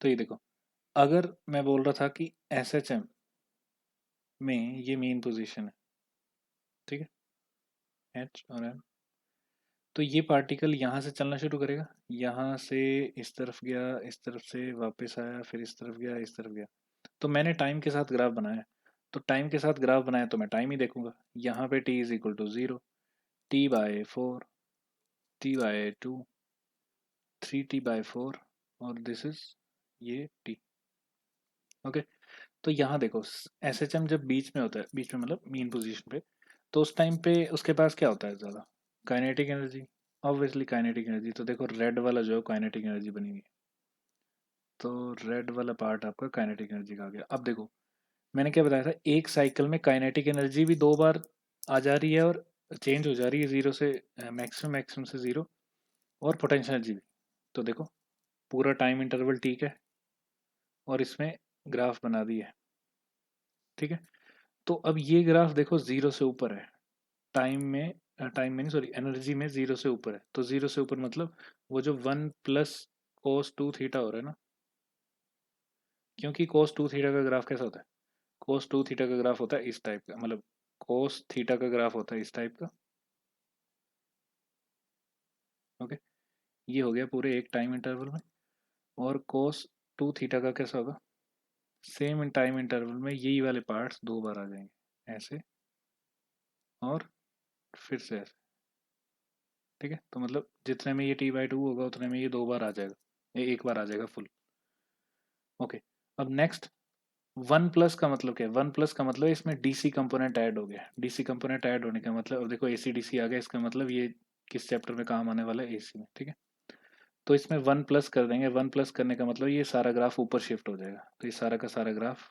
तो ये देखो, अगर मैं बोल रहा था कि SHM में ये मेन पोजीशन है, ठीक है, H और M, तो ये पार्टिकल यहाँ से चलना शुरू करेगा, यहाँ से इस तरफ गया, इस तरफ से वापस आया, फिर इस तरफ गया, इस तरफ गया। तो मैंने टाइम के साथ ग्राफ बनाया, तो टाइम के साथ ग्राफ बनाया तो मैं टाइम ही देखूंगा। यहाँ पे t is equal to 0, T/4, T/2, 3T/4, और दिस इज ये t। ओके, तो यहाँ देखो, SHM जब बीच में होता है, बीच में मतलब मीन पोजीशन पे, तो उस टाइम पे उसके पास क्या होता है ज़्यादा? Kinetic energy, obviously kinetic energy. तो देखो रेड वाला जो है काइनेटिक एनर्जी बनी हुई है, तो रेड वाला पार्ट आपका काइनेटिक एनर्जी का आ गया। अब देखो, मैंने क्या बताया था, एक साइकिल में काइनेटिक एनर्जी भी 2 बार आ जा रही है और चेंज हो जा रही है, जीरो से मैक्सिमम, मैक्सिमम से जीरो, और पोटेंशियल एनर्जी भी। तो देखो, पूरा टाइम इंटरवल ठीक है, और इसमें ग्राफ बना दी है, ठीक है। तो अब ये ग्राफ देखो जीरो से ऊपर है, टाइम में नहीं, सॉरी, एनर्जी में जीरो से ऊपर है। तो जीरो से ऊपर मतलब वो जो 1 + cos 2 थीटा हो रहा है ना, क्योंकि cos 2 थीटा का ग्राफ कैसा होता है? cos 2 थीटा का ग्राफ होता है इस टाइप का, मतलब cos थीटा का ग्राफ होता है इस टाइप का। ओके, ये हो गया पूरे एक टाइम इंटरवल में। और cos 2 थीटा का कैसा होगा? सेम इन टाइम इंटरवल में यही वाले पार्ट्स 2 बार आ जाएंगे, ऐसे और फिर से ऐसे, ठीक है। तो मतलब जितने में ये T/2 होगा उतने में ये 2 बार आ जाएगा, ये एक बार आ जाएगा फुल। ओके, अब नेक्स्ट, 1+ का मतलब क्या है? 1+ का मतलब इसमें DC कंपोनेंट ऐड हो गया। DC कंपोनेंट ऐड होने का मतलब, अब देखो AC/DC आ गया, इसका मतलब ये किस चैप्टर में काम आने वाला है? AC में, ठीक है। तो इसमें 1+ कर देंगे, 1+ करने का मतलब ये सारा ग्राफ ऊपर शिफ्ट हो जाएगा, तो ये सारा का सारा ग्राफ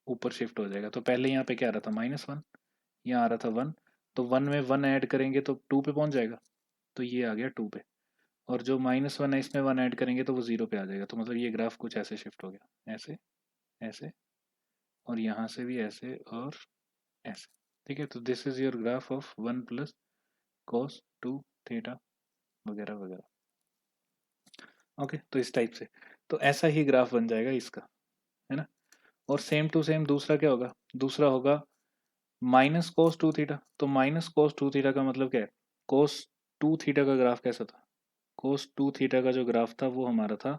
ऊपर शिफ्ट हो जाएगा। तो पहले यहाँ पे क्या आ रहा था? -1, यहाँ आ रहा था 1, तो 1 में 1 ऐड करेंगे तो 2 पे पहुंच जाएगा, तो ये आ गया 2 पे। और जो -1 है इसमें 1 ऐड करेंगे तो वो 0 पे आ जाएगा। तो मतलब ये ग्राफ कुछ ऐसे शिफ्ट हो गया, ऐसे, ऐसे, और यहाँ से भी ऐसे और ऐसे, ठीक है। तो this is your graph of 1 + cos 2 theta, वगैरह वगैरह। ओके, तो इस टाइप से, तो ऐसा ही ग्राफ बन जाएगा इसका, है ना। और सेम टू सेम दूसरा क्या होगा? दूसरा होगा -cos 2 थीटा। तो -cos 2 थीटा का मतलब क्या है? cos 2 थीटा का ग्राफ कैसा था? cos 2 थीटा का जो ग्राफ था वो हमारा था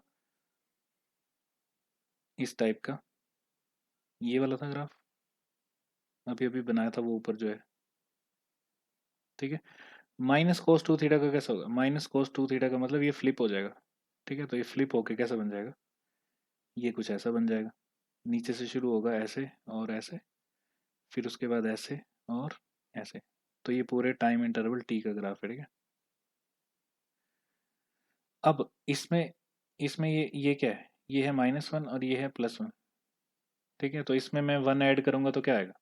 इस टाइप का, ये वाला था ग्राफ, अभी अभी बनाया था वो ऊपर जो है, ठीक है। -cos 2 थीटा का कैसा होगा? -cos 2 थीटा का मतलब ये फ्लिप हो जाएगा, ठीक है। तो ये फ्लिप होके कैसा बन जाएगा? ये कुछ ऐसा बन जाएगा, नीचे से शुरू होगा ऐसे और ऐसे, फिर उसके बाद ऐसे और ऐसे। तो ये पूरे टाइम इंटरवल T का ग्राफ है, ठीक है। अब इसमें इसमें ये क्या है? ये है -1 और ये है +1, ठीक है। तो इसमें मैं 1 ऐड करूंगा तो क्या आएगा?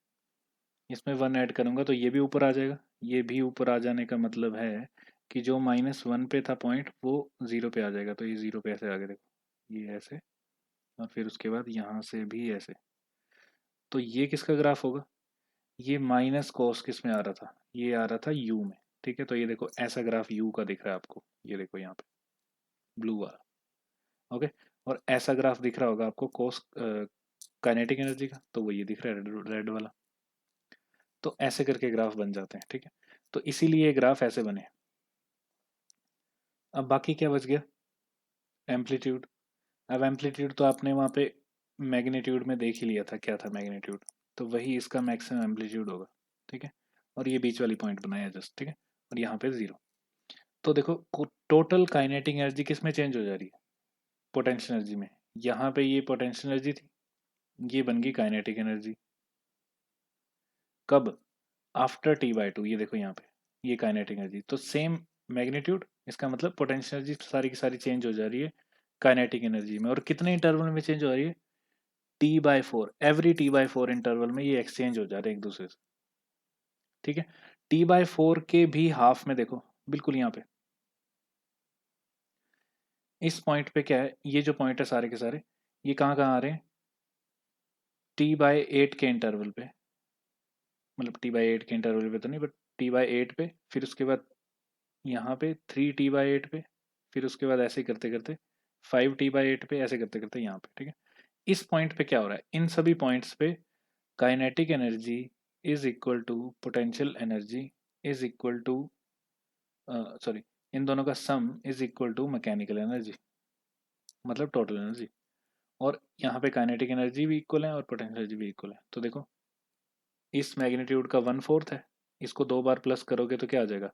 इसमें 1 ऐड करूंगा तो ये भी ऊपर आ जाएगा। ये भी ऊपर आ जाने का मतलब है कि जो -1 पे था पॉइंट वो 0 पे आ जाएगा। तो ये 0 पे ऐसे आगे देखो, ये ऐसे, और फिर उसके बाद यहाँ से भी ऐसे। तो ये किसका ग्राफ होगा? ये -cos किस में आ रहा था? ये आ रहा था u में, ठीक है। तो ये देखो ऐसा ग्राफ u का दिख रहा है आपको, ये देखो यहाँ पे ब्लू वाला, ओके। और ऐसा ग्राफ दिख रहा होगा आपको कोस काइनेटिक एनर्जी का, तो वो ये दिख रहा है रेड वाला। तो ऐसे करके ग्राफ बन जाते हैं, ठीक है। तो इसीलिए ये ग्राफ ऐसे बने। अब बाकी क्या बच गया? एम्पलीट्यूड। अब एम्पलीट्यूड तो आपने वहाँ पे मैग्नीट्यूड में देख ही लिया था, क्या था मैग्नीट्यूड, तो वही इसका मैक्सिमम एम्पलीट्यूड होगा, ठीक है। और ये बीच वाली पॉइंट बनाया जस्ट, ठीक है। और यहाँ पे 0। तो देखो, टोटल काइनेटिक एनर्जी किस में चेंज हो जा रही है? पोटेंशियल एनर्जी में। यहाँ पे ये पोटेंशियल एनर्जी थी, ये बन गई काइनेटिक एनर्जी। कब? After T/2। ये देखो यहाँ पे, ये काइनेटिक एनर्जी, तो सेम मैग्नीट्यूड, इसका मतलब पोटेंशियल एनर्जी सारी की सारी चेंज हो जा रही है काइनेटिक एनर्जी में। और कितने इंटरवल में चेंज हो रही है? T/4, एवरी T/4 इंटरवल में ये एक्सचेंज हो जा रहे हैं एक दूसरे से, ठीक है। T/4 के भी हाफ में देखो, बिल्कुल यहाँ पे इस पॉइंट पे क्या है? ये जो पॉइंट है सारे के सारे, ये कहाँ कहाँ आ रहे हैं? T/8 के इंटरवल पे, मतलब T/8 के इंटरवल पे तो नहीं, बट T/8 पे, फिर उसके बाद यहाँ पे 3T/8 पे, फिर उसके बाद ऐसे ही करते करते 5t/8 पे, ऐसे करते करते यहाँ पे, ठीक है। इस पॉइंट पे क्या हो रहा है, इन सभी पॉइंट्स पे kinetic energy is equal to potential energy is equal to, sorry, इन दोनों का sum is equal to mechanical energy, मतलब टोटल एनर्जी। और यहाँ पे काइनेटिक एनर्जी भी इक्वल है और पोटेंशियल एनर्जी भी इक्वल है। तो देखो इस मैग्नीट्यूड का 1/4 है, इसको 2 बार प्लस करोगे तो क्या आ जाएगा,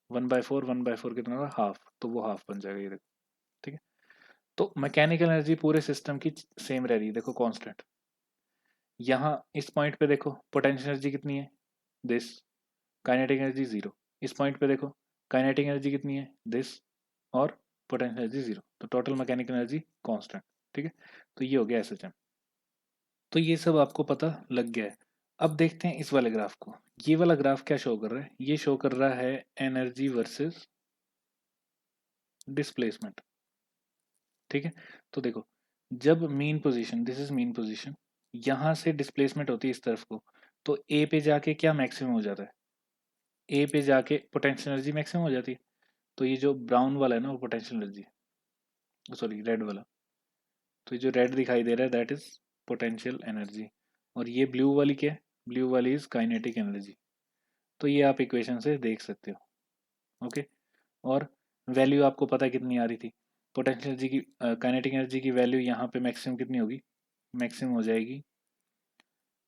1/4, 1/4 कितना होगा, हाफ, तो वो हाफ बन जाएगा, ये देखो, ठीक है। तो मैकेनिकल एनर्जी पूरे सिस्टम की सेम रह रही है, देखो कांस्टेंट। यहाँ इस पॉइंट पे देखो पोटेंशियल एनर्जी कितनी है, दिस, काइनेटिक एनर्जी जीरो। इस पॉइंट पे देखो काइनेटिक एनर्जी कितनी है, दिस, और पोटेंशियल एनर्जी जीरो, तो टोटल मैकेनिकल एनर्जी कांस्टेंट, ठीक है। तो ये हो गया एसएचएम। तो ये सब आपको पता लग गया है। अब देखते हैं इस वाले ग्राफ को। ये वाला ग्राफ क्या शो कर रहा है, ये शो कर रहा है एनर्जी वर्सेस डिस्प्लेसमेंट, ठीक है। तो देखो जब mean position, this is mean position, यहां से डिस्प्लेसमेंट होती है इस तरफ को, तो ए पे जाके क्या मैक्सिमम हो जाता है, ए पे जाके पोटेंशियल एनर्जी मैक्सिमम हो जाती है। तो ये जो ब्राउन वाला है ना वो पोटेंशियल एनर्जी, सॉरी रेड वाला, तो ये जो रेड दिखाई दे रहा है दैट इज पोटेंशियल एनर्जी, और ये ब्लू वाली क्या है, ब्लू वाली इज काइनेटिक एनर्जी। तो ये आप इक्वेशन से देख सकते हो, ओके। और वैल्यू आपको पता है कितनी आ रही थी, पोटेंशियल एनर्जी की, काइनेटिक एनर्जी की वैल्यू यहाँ पे मैक्सिमम कितनी होगी, मैक्सिमम हो जाएगी,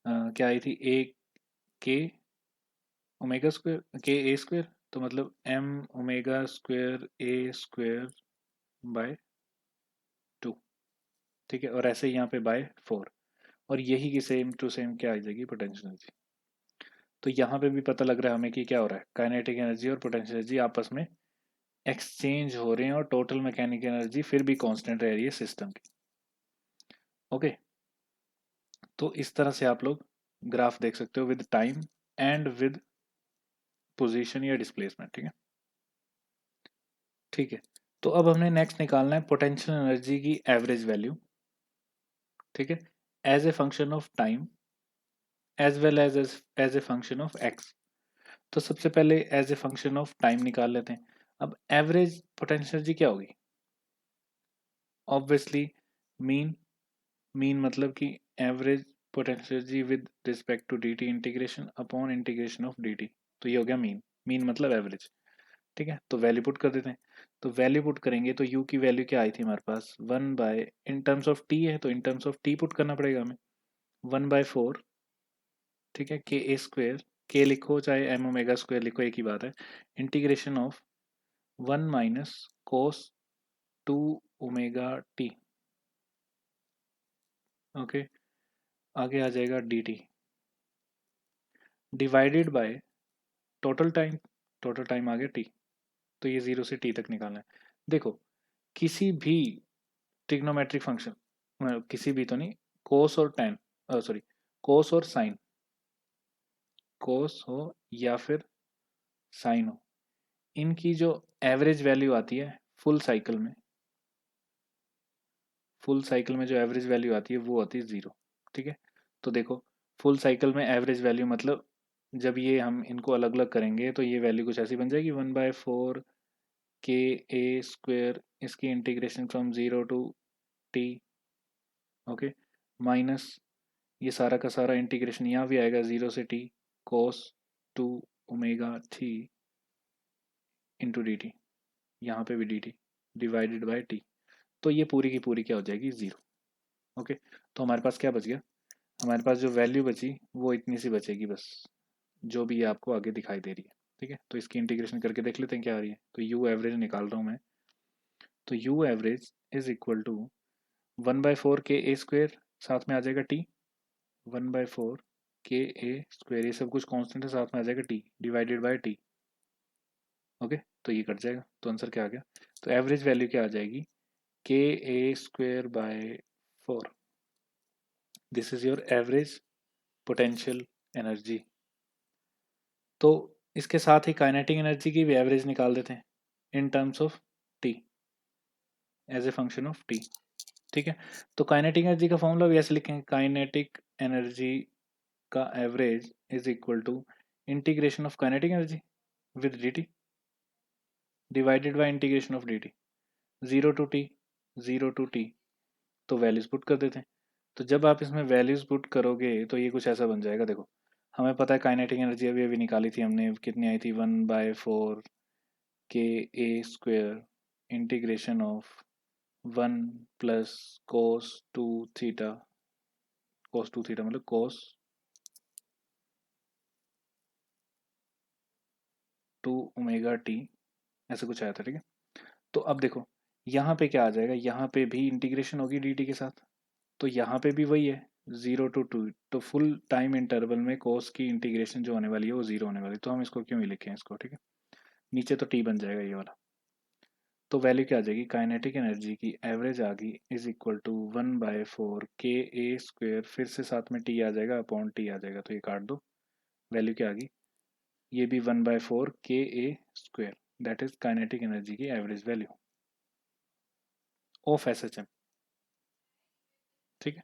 क्या आई थी, ए के ओमेगा स्क्वायर, के ए स्क्वायर, तो मतलब m omega square a square by 2, ठीक है। और ऐसे ही यहाँ पे बाय 4, और यही की सेम टू सेम क्या आ जाएगी, पोटेंशियल एनर्जी। तो यहाँ पे भी पता लग रहा है हमें कि क्या हो रहा है, काइनेटिक एनर्जी और पोटेंशियल एनर्जी आपस में एक्सचेंज हो रहे हैं, और टोटल मैकेनिकल एनर्जी फिर भी कांस्टेंट रह रही है सिस्टम की, ओके। तो इस तरह से आप लोग ग्राफ देख सकते हो with time and with position या डिस्प्लेसमेंट, ठीक है। ठीक है, तो अब हमने नेक्स्ट निकालना है पोटेंशियल एनर्जी की एवरेज वैल्यू, ठीक है, as a function of time as well as a function of x. तो सबसे पहले as a function of time निकाल लेते हैं। अब एवरेज पोटेंशियल एनर्जी क्या होगी, ऑब्वियसली मीन, मीन मतलब कि average potential energy with respect to d t integration upon integration of d t, तो ये हो गया मीन, मीन मतलब एवरेज, ठीक है। तो वैल्यू पुट कर देते हैं, तो वैल्यू पुट करेंगे तो u की वैल्यू क्या आई थी हमारे पास, 1 by, in terms of t है तो in terms of t put करना पड़ेगा हमें, 1/4, ठीक है, के ए स्क्वेयर, के लिखो चाहे एम ओमेगा स्क्वेयर लिखो एक ही बात है, integration of 1 - cos 2 omega t, okay. आगे आ जाएगा dt divided by total time, total time आ गया t, तो ये 0 से t तक निकालना है। देखो किसी भी ट्रिग्नोमेट्रिक फंक्शन, किसी भी तो नहीं, कोस और टेन, सॉरी, कोस और साइन, कोस हो या फिर साइन हो, इनकी जो एवरेज वैल्यू आती है फुल साइकिल में, फुल साइकिल में जो एवरेज वैल्यू आती है वो आती है 0, ठीक है। तो देखो फुल साइकिल में एवरेज वैल्यू मतलब जब ये हम इनको अलग अलग करेंगे तो ये वैल्यू कुछ ऐसी बन जाएगी, 1/4 के ए स्क्वेयर, इसकी integration from 0 to t, okay, minus ये सारा का सारा इंटीग्रेशन यहाँ भी आएगा 0 से t, cos 2 omega t into D T, यहाँ पे भी D t divided by T, तो ये पूरी की पूरी क्या हो जाएगी, 0, ओके। तो हमारे पास क्या बच गया, हमारे पास जो वैल्यू बची वो इतनी सी बचेगी बस, जो भी ये आपको आगे दिखाई दे रही है, ठीक है। तो इसकी इंटीग्रेशन करके देख लेते हैं क्या आ रही है, तो यू एवरेज निकाल रहा हूँ मैं, तो you average is equal to 1/4 के ए स्क्वेयर, साथ में आ जाएगा टी, 1/4 के ए स्क्वेयर, ये सब कुछ कांस्टेंट है, साथ में आ जाएगा T divided by T, okay. तो ये कट जाएगा, तो आंसर क्या आ गया, तो एवरेज वैल्यू क्या आ जाएगी, k A square by 4, this is your average potential energy. तो इसके साथ ही काइनेटिक एनर्जी की भी एवरेज निकाल देते हैं in terms of t, as a function of t, ठीक है। तो काइनेटिक एनर्जी का फॉर्मूला भी ऐसे लिखेंगे, काइनेटिक एनर्जी का average is equal to integration of kinetic energy with d t divided by integration of d t, 0 to t, 0 to t, तो values put कर देते हैं। तो जब आप इसमें वैल्यूज पुट करोगे तो ये कुछ ऐसा बन जाएगा। देखो, हमें पता है काइनेटिक एनर्जी अभी अभी निकाली थी हमने, कितनी आई थी, 1/4 KA² integration of 1 + cos 2 theta, cos 2 theta मतलब cos 2 ओमेगा टी, ऐसे कुछ आया था, ठीक है। तो अब देखो यहाँ पे क्या आ जाएगा, यहाँ पे भी इंटीग्रेशन होगी dt के साथ, तो यहाँ पे भी वही है 0 to 2, तो फुल टाइम इंटरवल में कोस की इंटीग्रेशन जो होने वाली है वो 0 होने वाली है, तो हम इसको क्यों ही लिखें इसको, ठीक है। नीचे तो t बन जाएगा ये वाला। तो वैल्यू क्या आ जाएगी, काइनेटिक एनर्जी की एवरेज आ गई इज इक्वल टू 1/4 KA², फिर से साथ में t आ जाएगा, अपॉन t आ जाएगा, तो ये काट दो। वैल्यू क्या आ गई, ये भी 1/4 KA², that is kinetic energy की एवरेज वैल्यू ऑफ SHM, ठीक है।